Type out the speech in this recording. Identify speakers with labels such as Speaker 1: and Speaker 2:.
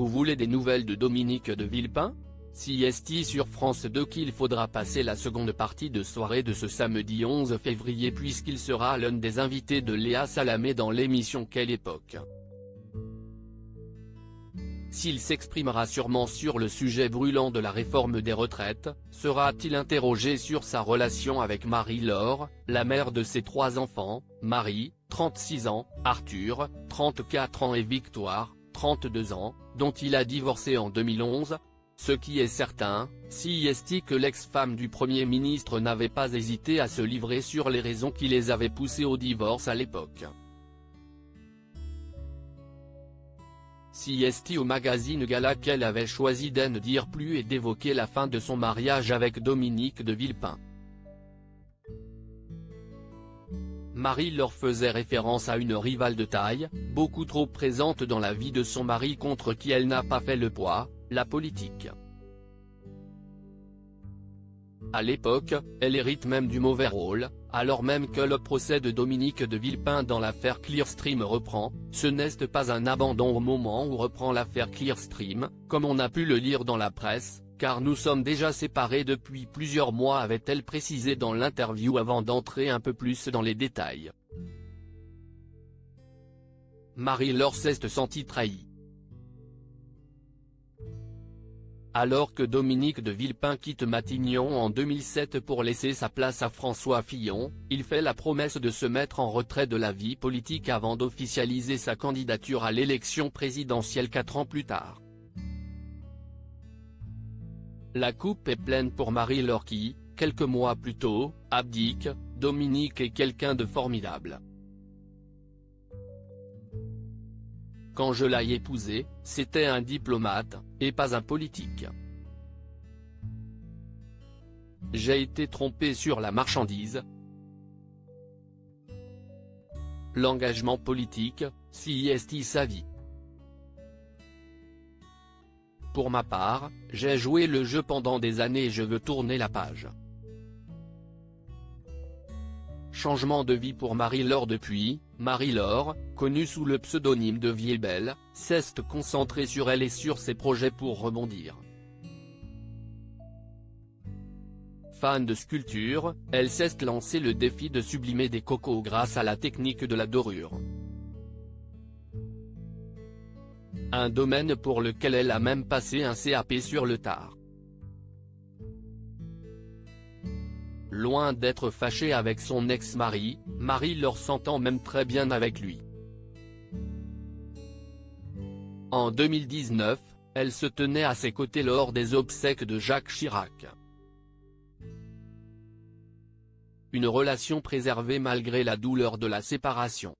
Speaker 1: Vous voulez des nouvelles de Dominique de Villepin? CST sur France 2 qu'il faudra passer la seconde partie de soirée de ce samedi 11 février puisqu'il sera l'un des invités de Léa Salamé dans l'émission Quelle époque. S'il s'exprimera sûrement sur le sujet brûlant de la réforme des retraites, sera-t-il interrogé sur sa relation avec Marie-Laure, la mère de ses 3 enfants, Marie, 36 ans, Arthur, 34 ans et Victoire, 32 ans, dont il a divorcé en 2011. Ce qui est certain, CST que l'ex-femme du Premier ministre n'avait pas hésité à se livrer sur les raisons qui les avaient poussés au divorce à l'époque. CST au magazine Gala qu'elle avait choisi de ne dire plus et d'évoquer la fin de son mariage avec Dominique de Villepin. Marie leur faisait référence à une rivale de taille, beaucoup trop présente dans la vie de son mari contre qui elle n'a pas fait le poids, la politique. À l'époque, elle hérite même du mauvais rôle, alors même que le procès de Dominique de Villepin dans l'affaire Clearstream reprend. Ce n'est pas un abandon au moment où reprend l'affaire Clearstream, comme on a pu le lire dans la presse, car nous sommes déjà séparés depuis plusieurs mois, avait-elle précisé dans l'interview avant d'entrer un peu plus dans les détails. Marie-Laure s'est sentie trahie. Alors que Dominique de Villepin quitte Matignon en 2007 pour laisser sa place à François Fillon, il fait la promesse de se mettre en retrait de la vie politique avant d'officialiser sa candidature à l'élection présidentielle 4 ans plus tard. La coupe est pleine pour Marie-Laure qui, quelques mois plus tôt, abdique. Dominique est quelqu'un de formidable. Quand je l'ai épousé, c'était un diplomate, et pas un politique. J'ai été trompé sur la marchandise. L'engagement politique, CST sa vie. Pour ma part, j'ai joué le jeu pendant des années et je veux tourner la page. Changement de vie pour Marie-Laure depuis. Marie-Laure, connue sous le pseudonyme de Viebelle, s'est concentrée sur elle et sur ses projets pour rebondir. Fan de sculpture, elle s'est lancé le défi de sublimer des cocos grâce à la technique de la dorure. Un domaine pour lequel elle a même passé un CAP sur le tard. Loin d'être fâchée avec son ex-mari, Marie-Laure s'entend même très bien avec lui. En 2019, elle se tenait à ses côtés lors des obsèques de Jacques Chirac. Une relation préservée malgré la douleur de la séparation.